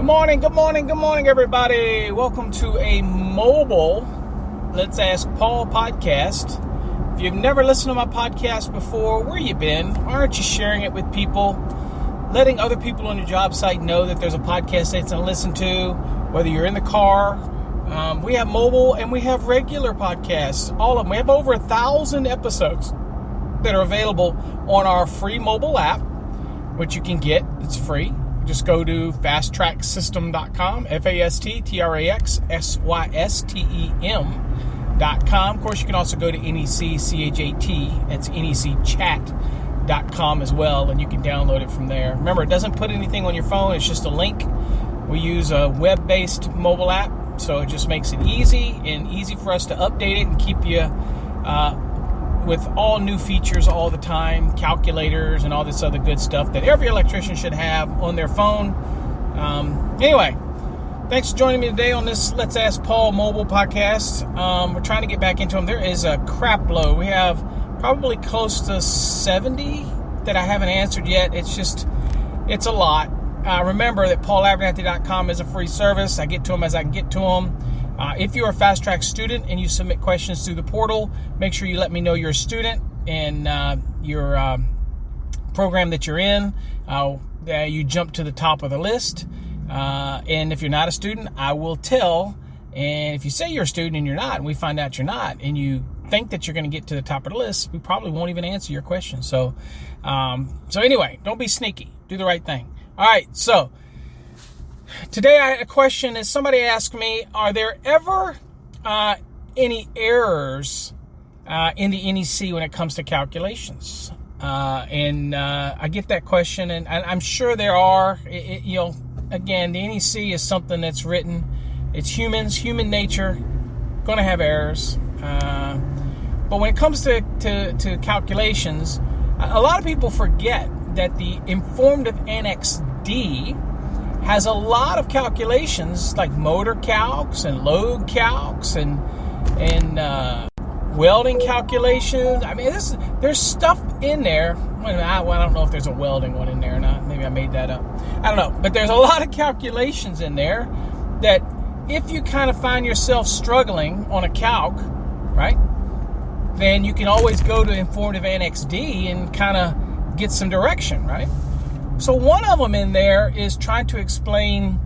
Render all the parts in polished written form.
Good morning, everybody. Welcome to a mobile Let's Ask Paul podcast. If you've never listened to my podcast before, where you been? Aren't you sharing it with people? Letting other people on your job site know that there's a podcast they can listen to, whether you're in the car. We have mobile and we have regular podcasts, all of them. We have over 1,000 episodes that are available on our free mobile app, which you can get. It's free. Just go to fasttracksystem.com, fasttracksystem.com. Of course, you can also go to NEC, CHAT, that's necchat.com as well, and you can download it from there. Remember, it doesn't put anything on your phone. It's just a link. We use a web-based mobile app, so it just makes it easy for us to update it and keep you with all new features all the time, calculators and all this other good stuff that every electrician should have on their phone. Anyway, thanks for joining me today on this Let's Ask Paul mobile podcast. We're trying to get back into them. There is a crap load. We have probably close to 70 that I haven't answered yet. It's a lot. Remember that paulavernathy.com is a free service. I get to them as I can get to them. If you're a Fast Track student and you submit questions through the portal, make sure you let me know you're a student and your program that you're in. You jump to the top of the list. And if you're not a student, I will tell. And if you say you're a student and you're not, and we find out you're not, and you think that you're going to get to the top of the list, we probably won't even answer your question. So anyway, don't be sneaky. Do the right thing. All right, so today I had a question. Is somebody asked me, are there ever any errors in the NEC when it comes to calculations? And I get that question, and I'm sure there are. Again, the NEC is something that's written. It's human nature, going to have errors. But when it comes to calculations, a lot of people forget that the informative Annex D has a lot of calculations like motor calcs and load calcs and welding calculations. I mean, there's stuff in there. I don't know if there's a welding one in there or not. Maybe I made that up. I don't know. But there's a lot of calculations in there that if you kind of find yourself struggling on a calc, right, then you can always go to informative Annex D and kind of get some direction, right? So one of them in there is trying to explain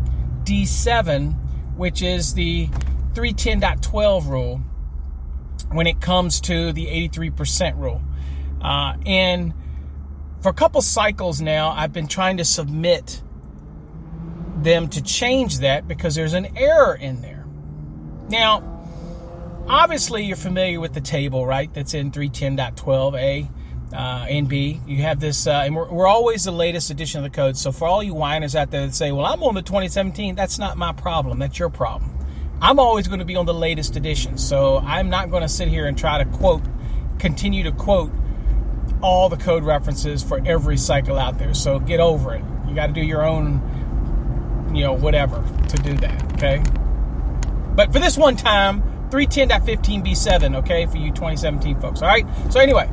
D7, which is the 310.12 rule when it comes to the 83% rule. And for a couple cycles now, I've been trying to submit them to change that because there's an error in there. Now, obviously you're familiar with the table, right? That's in 310.12a. And B, you have this, and we're always the latest edition of the code. So for all you whiners out there that say, well, I'm on the 2017, that's not my problem. That's your problem. I'm always going to be on the latest edition. So I'm not going to sit here and try to continue to quote all the code references for every cycle out there. So get over it. You got to do your own, whatever to do that. Okay. But for this one time, 310.15b7, okay, for you 2017 folks. All right. So anyway,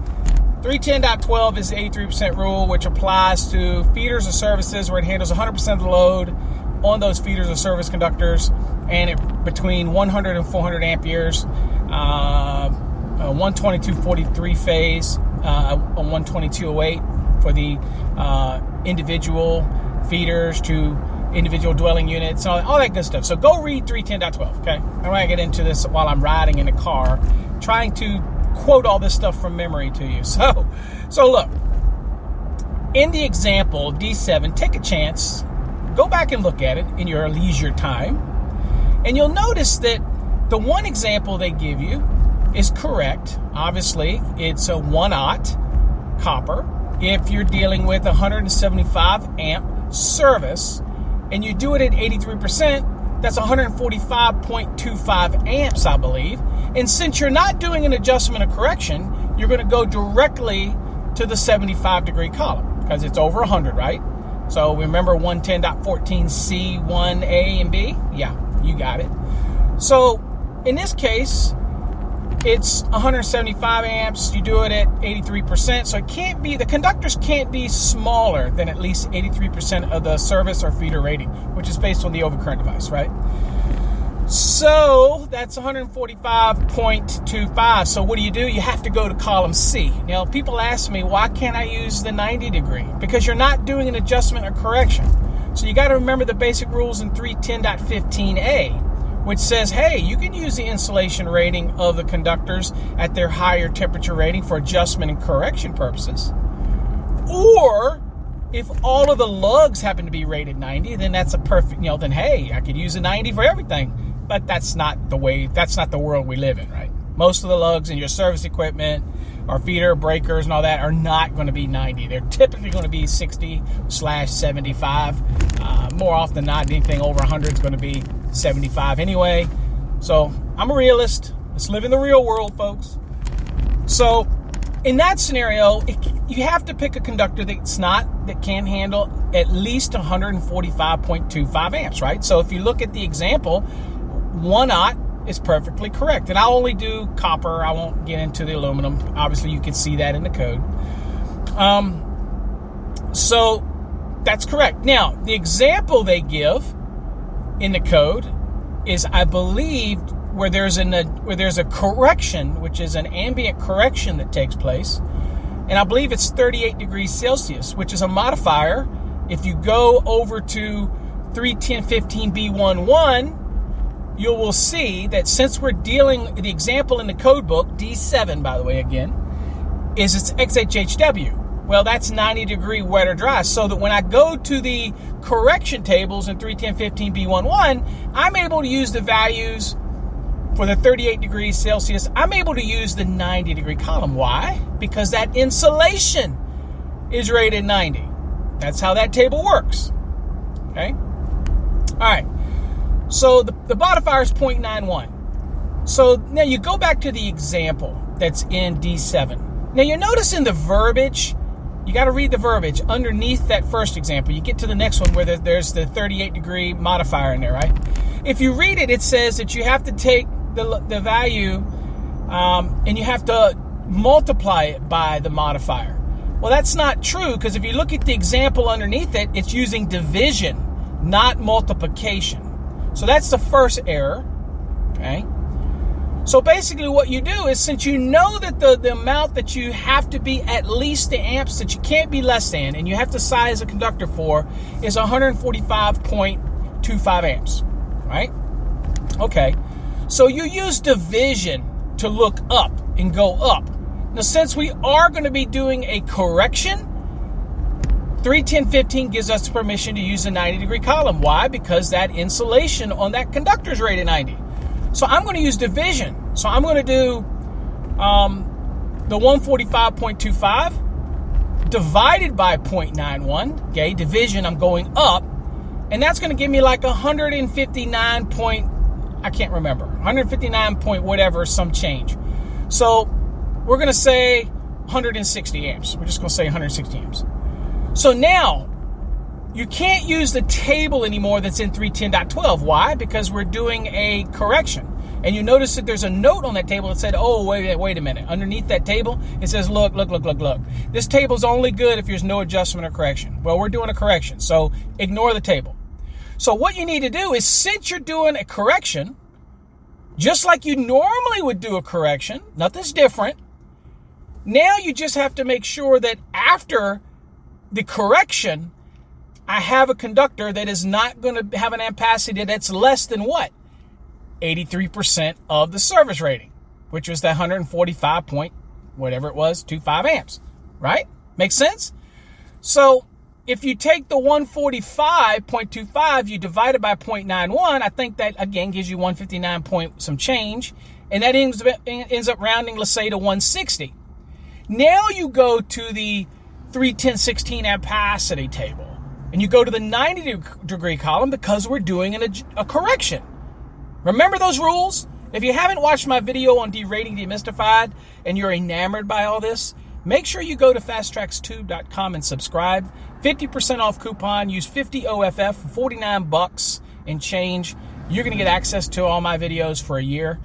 310.12 is the 83% rule, which applies to feeders or services where it handles 100% of the load on those feeders or service conductors, and between 100 and 400 amperes, 122/43 phase, a 122/08 for the individual feeders to individual dwelling units, all that good stuff. So go read 310.12, okay? I'm going to get into this while I'm riding in the car, trying to quote all this stuff from memory to you. So look, in the example D7, take a chance, go back and look at it in your leisure time, and you'll notice that the one example they give you is correct. Obviously, it's a 1/0 copper. If you're dealing with 175 amp service and you do it at 83%, that's 145.25 amps, I believe. And since you're not doing an adjustment or correction, you're going to go directly to the 75-degree column because it's over 100, right? So remember 110.14C, 1A, and B? Yeah, you got it. So in this case, it's 175 amps. You do it at 83%. So it can't be, the conductors can't be smaller than at least 83% of the service or feeder rating, which is based on the overcurrent device, right? So that's 145.25. So what do? You have to go to column C. Now, people ask me, why can't I use the 90 degree? Because you're not doing an adjustment or correction. So you got to remember the basic rules in 310.15a, which says, hey, you can use the insulation rating of the conductors at their higher temperature rating for adjustment and correction purposes. Or if all of the lugs happen to be rated 90, then that's a perfect, then hey, I could use a 90 for everything. But that's not the world we live in, right? Most of the lugs in your service equipment or feeder breakers and all that are not going to be 90. They're typically going to be 60/75. More often than not, anything over 100 is going to be 75 anyway. So I'm a realist. Let's live in the real world, folks. So in that scenario, you have to pick a conductor that can handle at least 145.25 amps, right? So if you look at the example, 1/0 is perfectly correct. And I'll only do copper. I won't get into the aluminum. Obviously, you can see that in the code. So that's correct. Now, the example they give in the code is, I believe, where there's a correction, which is an ambient correction that takes place. And I believe it's 38 degrees Celsius, which is a modifier. If you go over to 310.15b11, you will see that since we're dealing, the example in the code book, D7, by the way, again, is it's XHHW. Well, that's 90 degree wet or dry. So that when I go to the correction tables in 310.15b11, I'm able to use the values for the 38 degrees Celsius. I'm able to use the 90 degree column. Why? Because that insulation is rated 90. That's how that table works. Okay? All right. So the modifier is 0.91. So now you go back to the example that's in D7. Now you notice in the verbiage, you got to read the verbiage underneath that first example. You get to the next one where there's the 38 degree modifier in there, right? If you read it, it says that you have to take the value and you have to multiply it by the modifier. Well, that's not true, because if you look at the example underneath it, it's using division, not multiplication. So that's the first error, okay? So basically what you do is, since you know that the amount that you have to be at least the amps that you can't be less than, and you have to size a conductor for, is 145.25 amps, right? Okay, so you use division to look up and go up. Now, since we are going to be doing a correction, 310.15 gives us permission to use a 90 degree column. Why? Because that insulation on that conductor is rated 90. So I'm going to use division. So I'm going to do the 145.25 divided by 0.91. Okay, division, I'm going up. And that's going to give me like 159 point, I can't remember, 159 point whatever, some change. So we're going to say 160 amps. We're just going to say 160 amps. So now, you can't use the table anymore that's in 310.12. Why? Because we're doing a correction. And you notice that there's a note on that table that said, oh, wait a minute. Underneath that table, it says, look. This table's only good if there's no adjustment or correction. Well, we're doing a correction, so ignore the table. So what you need to do is, since you're doing a correction, just like you normally would do a correction, nothing's different. Now you just have to make sure that after the correction, I have a conductor that is not going to have an ampacity that's less than what? 83% of the service rating, which was the 145 point, whatever it was, 25 amps, right? Makes sense? So if you take the 145.25, you divide it by 0.91, I think that, again, gives you 159 point some change, and that ends up rounding, let's say, to 160. Now you go to the 310.16 ampacity table, and you go to the 90 degree column because we're doing a correction. Remember those rules? If you haven't watched my video on derating demystified and you're enamored by all this, make sure you go to fasttrackstube.com and subscribe. 50% off coupon. Use 50 OFF for $49 and change. You're going to get access to all my videos for a year.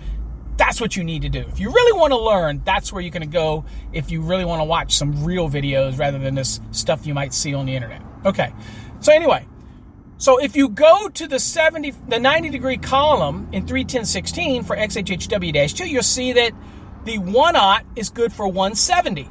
That's what you need to do. If you really want to learn, that's where you're going to go if you really want to watch some real videos rather than this stuff you might see on the internet. Okay, so anyway, so if you go to the 90 degree column in 31016 for XHHW-2, you'll see that the 1/0 is good for 170,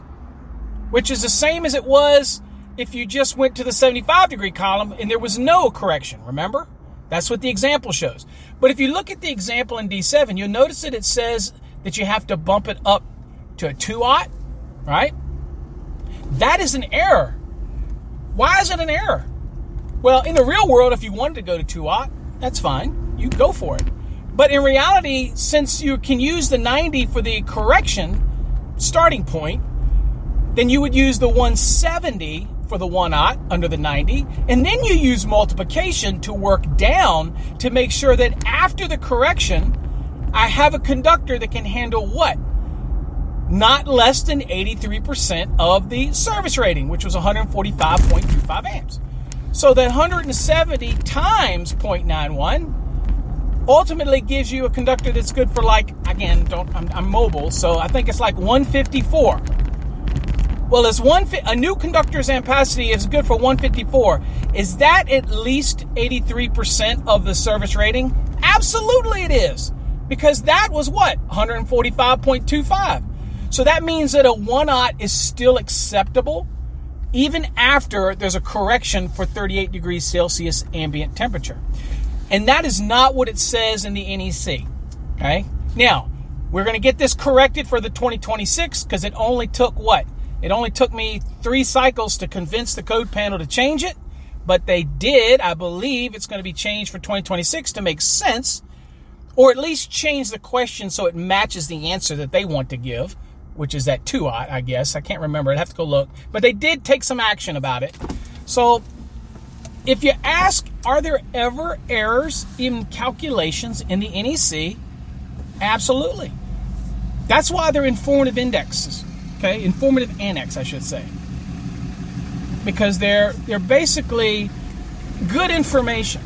which is the same as it was if you just went to the 75 degree column and there was no correction, remember? That's what the example shows. But if you look at the example in D7, you'll notice that it says that you have to bump it up to a 2/0, right? That is an error. Why is it an error? Well, in the real world, if you wanted to go to 2/0, that's fine. You go for it. But in reality, since you can use the 90 for the correction starting point, then you would use the 170 for the 1/0 under the 90, and then you use multiplication to work down to make sure that after the correction, I have a conductor that can handle what? Not less than 83% of the service rating, which was 145.25 amps. So that 170 times 0.91 ultimately gives you a conductor that's good for, like, again, I'm mobile, so I think it's like 154. Well, a new conductor's ampacity is good for 154. Is that at least 83% of the service rating? Absolutely it is. Because that was what? 145.25. So that means that a 1/0 is still acceptable even after there's a correction for 38 degrees Celsius ambient temperature. And that is not what it says in the NEC. Okay? Now, we're going to get this corrected for the 2026 because it only took what? It only took me 3 cycles to convince the code panel to change it, but they did. I believe it's going to be changed for 2026 to make sense, or at least change the question so it matches the answer that they want to give, which is that 2/0, I guess. I can't remember. I'd have to go look. But they did take some action about it. So if you ask, are there ever errors in calculations in the NEC? Absolutely. That's why they're informative indexes. Okay, informative annex, I should say, because they're basically good information.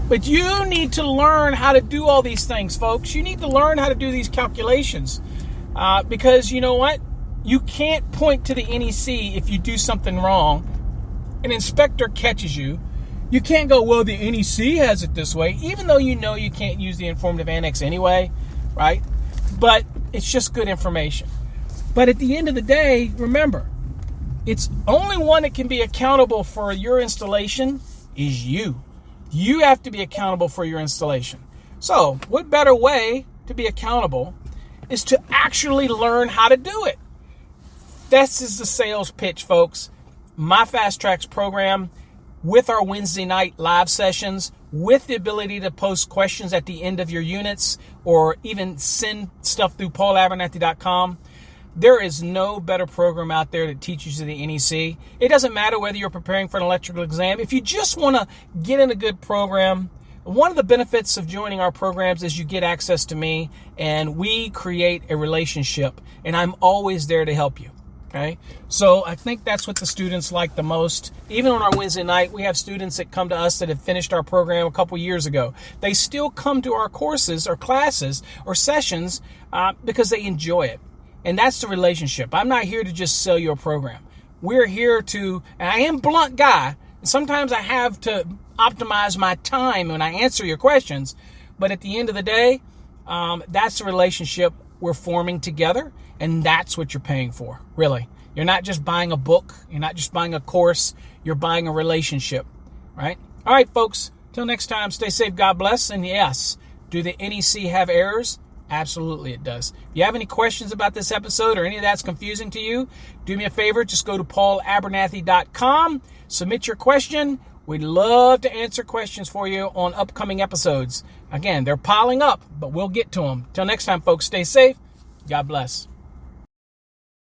But you need to learn how to do all these things, folks. You need to learn how to do these calculations because you know what? You can't point to the NEC if you do something wrong. An inspector catches you. You can't go, well, the NEC has it this way, even though you know you can't use the informative annex anyway, right? But it's just good information. But at the end of the day, remember, it's only one that can be accountable for your installation is you. You have to be accountable for your installation. So what better way to be accountable is to actually learn how to do it. This is the sales pitch, folks. My Fast Tracks program with our Wednesday night live sessions, with the ability to post questions at the end of your units or even send stuff through paulabernathy.com. There is no better program out there that teaches you the NEC. It doesn't matter whether you're preparing for an electrical exam. If you just want to get in a good program, one of the benefits of joining our programs is you get access to me and we create a relationship, and I'm always there to help you. Okay, so I think that's what the students like the most. Even on our Wednesday night, we have students that come to us that have finished our program a couple years ago. They still come to our courses or classes or sessions because they enjoy it. And that's the relationship. I'm not here to just sell you a program. We're here to, and I am a blunt guy, and sometimes I have to optimize my time when I answer your questions. But at the end of the day, that's the relationship we're forming together. And that's what you're paying for, really. You're not just buying a book. You're not just buying a course. You're buying a relationship, right? All right, folks. Till next time, stay safe. God bless. And yes, do the NEC have errors? Absolutely it does. If you have any questions about this episode or any of that's confusing to you, do me a favor. Just go to paulabernathy.com. Submit your question. We'd love to answer questions for you on upcoming episodes. Again, they're piling up, but we'll get to them. Till next time, folks, stay safe. God bless.